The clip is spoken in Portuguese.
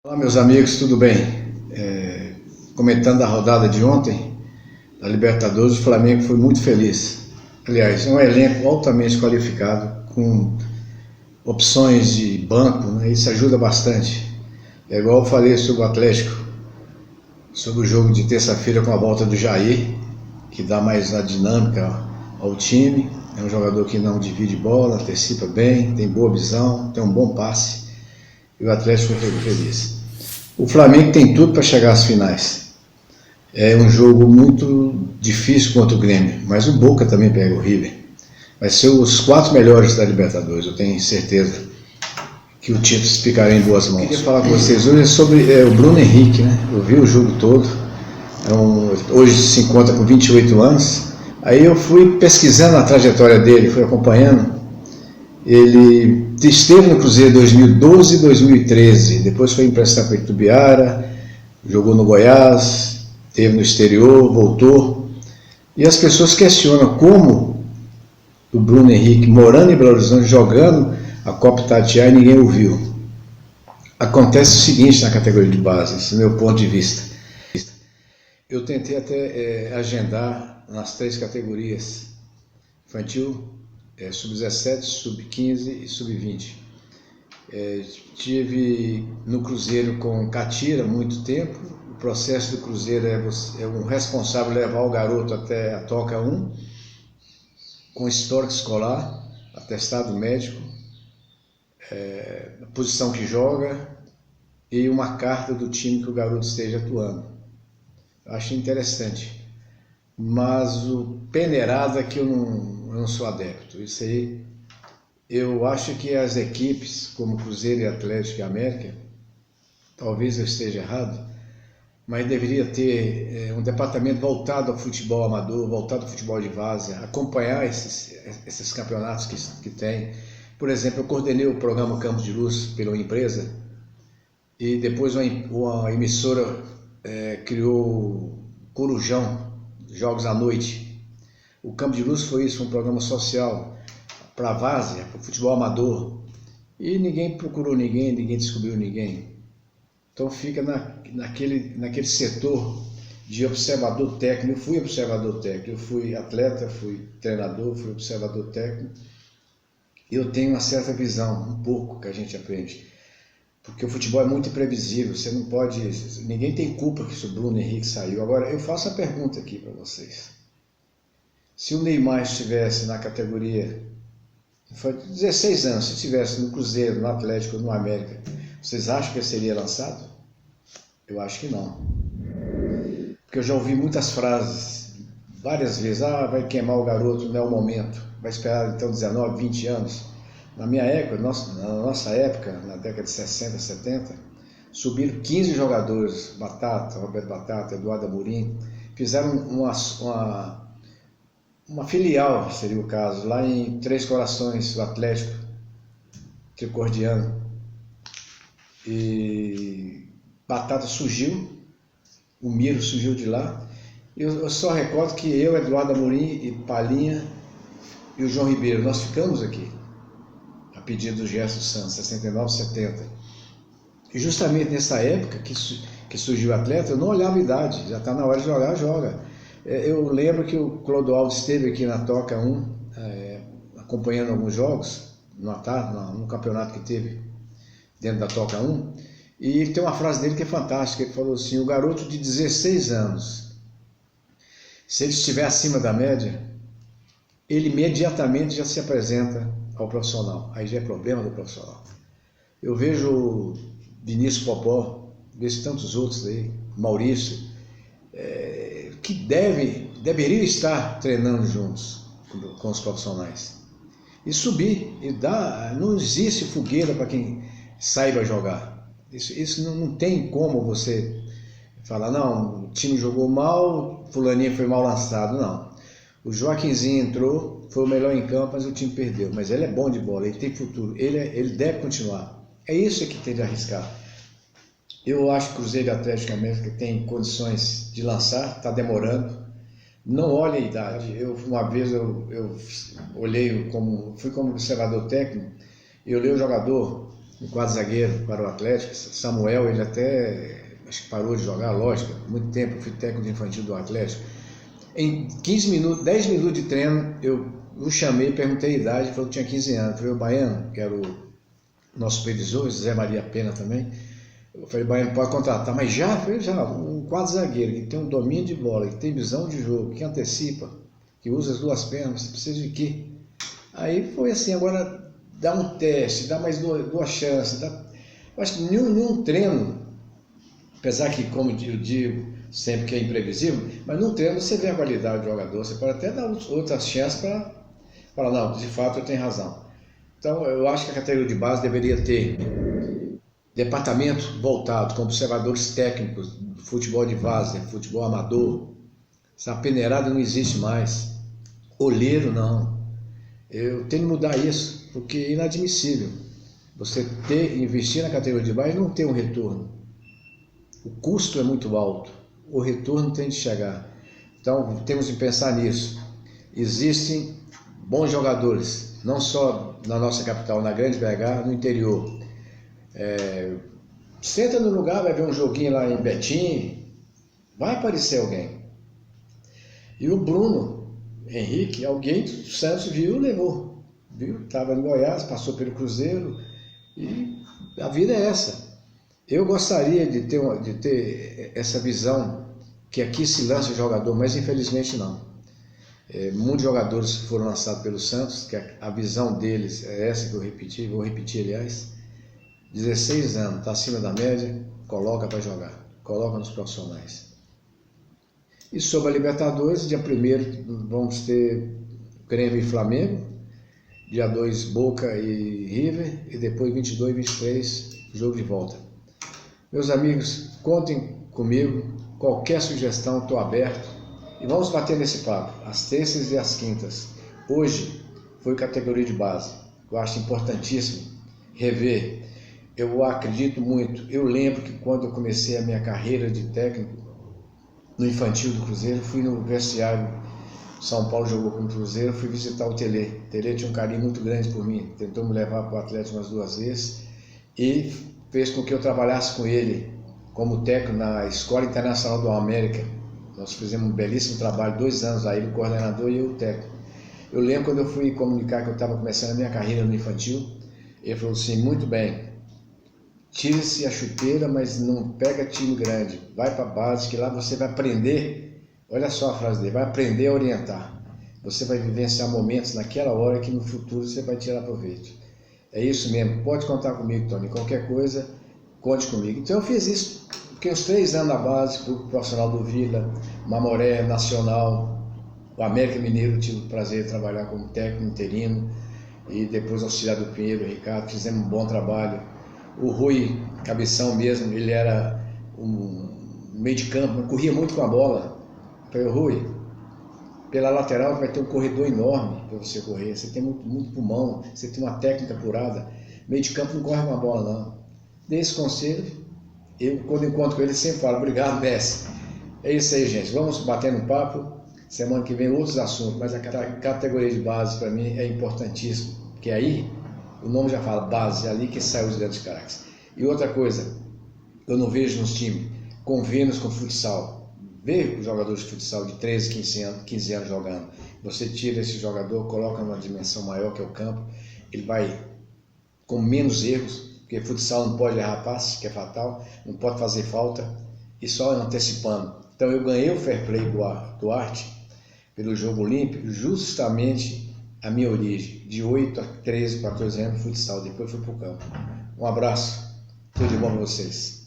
Olá, meus amigos, tudo bem? Comentando a rodada de ontem da Libertadores, o Flamengo foi muito feliz. Aliás, é um elenco altamente qualificado, com opções de banco, né? Isso ajuda bastante. É igual eu falei sobre o Atlético, sobre o jogo de terça-feira com a volta do Jair, que dá mais a dinâmica ao time. É um jogador que não divide bola, antecipa bem, tem boa visão, tem um bom passe. E o Atlético foi feliz. O Flamengo tem tudo para chegar às finais. É um jogo muito difícil contra o Grêmio, mas o Boca também pega o River. Vai ser os 4 melhores da Libertadores, eu tenho certeza que o título ficará em boas mãos. Eu queria falar com vocês hoje sobre o Bruno Henrique, né? Eu vi o jogo todo, hoje se encontra com 28 anos, aí eu fui pesquisando a trajetória dele, fui acompanhando. Ele esteve no Cruzeiro em 2012 e 2013, depois foi emprestado para Itubiara, jogou no Goiás, esteve no exterior, voltou. E as pessoas questionam como o Bruno Henrique, morando em Belo Horizonte, jogando a Copa Itatiaia, e ninguém o viu. Acontece o seguinte na categoria de base, esse é o meu ponto de vista. Eu tentei até agendar nas 3 categorias, infantil, sub-17, sub-15 e sub-20. Tive no Cruzeiro com Catira muito tempo. O processo do Cruzeiro é um responsável levar o garoto até a Toca 1, com histórico escolar, atestado médico, a posição que joga e uma carta do time que o garoto esteja atuando. Eu acho interessante. Mas o peneirada é que eu não sou adepto. Isso aí, eu acho que as equipes, como Cruzeiro e Atlético e América, talvez eu esteja errado, mas deveria ter um departamento voltado ao futebol amador, voltado ao futebol de várzea, acompanhar esses campeonatos que tem. Por exemplo, eu coordenei o programa Campos de Luz pela uma empresa e depois uma emissora criou Corujão, Jogos à Noite. O Campo de Luz foi isso, um programa social para a várzea, para o futebol amador. E ninguém procurou ninguém descobriu ninguém. Então fica naquele setor de observador técnico. Eu fui observador técnico, eu fui atleta, fui treinador, fui observador técnico. Eu tenho uma certa visão, um pouco que a gente aprende. Porque o futebol é muito imprevisível, você não pode... Ninguém tem culpa que o Bruno Henrique saiu. Agora, eu faço a pergunta aqui para vocês. Se o Neymar estivesse na categoria... Foi 16 anos, se estivesse no Cruzeiro, no Atlético, no América, vocês acham que ele seria lançado? Eu acho que não. Porque eu já ouvi muitas frases, várias vezes, vai queimar o garoto, não é o momento, vai esperar então 19, 20 anos. Na minha época, na nossa época, na década de 60, 70, subiram 15 jogadores, Batata, Roberto Batata, Eduardo Amorim, fizeram uma filial, seria o caso, lá em Três Corações, o Atlético Tricordiano. E Batata surgiu, o Miro surgiu de lá. Eu só recordo que eu, Eduardo Amorim e Palinha e o João Ribeiro, nós ficamos aqui, a pedido do Gerson Santos, 69, 70. E justamente nessa época que surgiu o atleta, eu não olhava a idade, já está na hora de jogar, joga. Eu lembro que o Clodoaldo esteve aqui na Toca 1, acompanhando alguns jogos, no campeonato que teve dentro da Toca 1, e tem uma frase dele que é fantástica, ele falou assim: o garoto de 16 anos, se ele estiver acima da média, ele imediatamente já se apresenta ao profissional, aí já é problema do profissional. Eu vejo o Vinícius Popó, vejo tantos outros aí, Maurício, que deveriam estar treinando juntos com os profissionais. E subir, não existe fogueira para quem saiba jogar. Isso não tem como você falar, não, o time jogou mal, fulaninho foi mal lançado, não. O Joaquinzinho entrou, foi o melhor em campo, mas o time perdeu. Mas ele é bom de bola, ele tem futuro, ele deve continuar. É isso que tem de arriscar. Eu acho que o Cruzeiro e Atlético América tem condições de lançar, está demorando. Não olhe a idade. Uma vez eu olhei fui como observador técnico, e olhei o jogador, um quadro zagueiro para o Atlético. Samuel, ele até acho que parou de jogar, lógico, muito tempo, eu fui técnico de infantil do Atlético. Em 15 minutos, 10 minutos de treino, eu o chamei, perguntei a idade, ele falou que tinha 15 anos. Eu falei, o Baiano, que era o nosso supervisor, Zé Maria Pena também, eu falei, Baiano, pode contratar, mas já? Eu falei, já, um quadro zagueiro que tem um domínio de bola, que tem visão de jogo, que antecipa, que usa as duas pernas, você precisa de quê? Aí foi assim, agora dá um teste, dá mais duas chances. Eu acho que nenhum treino, apesar que, como eu digo, sempre que é imprevisível, mas num treino você vê a qualidade do jogador, você pode até dar outras chances para falar, não, de fato eu tenho razão. Então eu acho que a categoria de base deveria ter departamento voltado com observadores técnicos do futebol de várzea, futebol amador. Essa peneirada não existe mais. Olheiro não. Eu tenho que mudar isso, porque é inadmissível você investir na categoria de base e não ter um retorno. O custo é muito alto, o retorno tem de chegar. Então temos que pensar nisso. Existem bons jogadores, não só na nossa capital, na Grande BH, no interior. Senta no lugar, vai ver um joguinho lá em Betim, vai aparecer alguém. E o Bruno Henrique, alguém do Santos viu, levou. Viu? Estava em Goiás, passou pelo Cruzeiro e a vida é essa. Eu gostaria de ter essa visão que aqui se lança o jogador, mas infelizmente não. Muitos jogadores foram lançados pelo Santos, que a visão deles é essa que eu vou repetir aliás, 16 anos, está acima da média, coloca para jogar, coloca nos profissionais. E sobre a Libertadores, dia 1º vamos ter Grêmio e Flamengo, dia 2 Boca e River, e depois 22 e 23 jogo de volta. Meus amigos, contem comigo, qualquer sugestão estou aberto e vamos bater nesse papo, às terças e às quintas. Hoje foi categoria de base, eu acho importantíssimo rever. Eu acredito muito, eu lembro que quando eu comecei a minha carreira de técnico no infantil do Cruzeiro, fui no vestiário, São Paulo jogou com o Cruzeiro, fui visitar o Telê. O Telê tinha um carinho muito grande por mim, tentou me levar para o Atlético umas 2 vezes e fez com que eu trabalhasse com ele como técnico na Escola Internacional do América. Nós fizemos um belíssimo trabalho, 2 anos lá, ele o coordenador e eu o técnico. Eu lembro quando eu fui comunicar que eu estava começando a minha carreira no infantil, ele falou assim, muito bem, tire-se a chuteira, mas não pega time grande, vai para a base que lá você vai aprender, olha só a frase dele, vai aprender a orientar. Você vai vivenciar momentos naquela hora que no futuro você vai tirar proveito. É isso mesmo, pode contar comigo, Tony, qualquer coisa, conte comigo. Então eu fiz isso, fiquei uns 3 anos na base, fui profissional do Vila, Mamoré, Nacional, o América Mineiro, tive o prazer de trabalhar como técnico interino, e depois auxiliar do Pinheiro, Ricardo, fizemos um bom trabalho. O Rui Cabeção mesmo, ele era um meio de campo, corria muito com a bola. Eu falei, Rui, pela lateral vai ter um corredor enorme para você correr, você tem muito pulmão, você tem uma técnica apurada, meio de campo não corre com a bola não. Dei esse conselho, eu quando encontro com ele sempre falo, obrigado mestre. É isso aí gente, vamos bater no papo, semana que vem outros assuntos, mas a categoria de base para mim é importantíssimo, porque aí o nome já fala, base, é ali que sai os grandes craques. E outra coisa, eu não vejo nos times convênios com futsal. Ver os jogadores de futsal de 13, 15 anos jogando. Você tira esse jogador, coloca numa dimensão maior que é o campo, ele vai com menos erros, porque futsal não pode errar passe, que é fatal, não pode fazer falta, e só antecipando. Então eu ganhei o fair play do Arte pelo jogo olímpico, justamente a minha origem, de 8 a 13, 14 anos, futsal, depois fui para o campo. Um abraço, tudo de bom para vocês.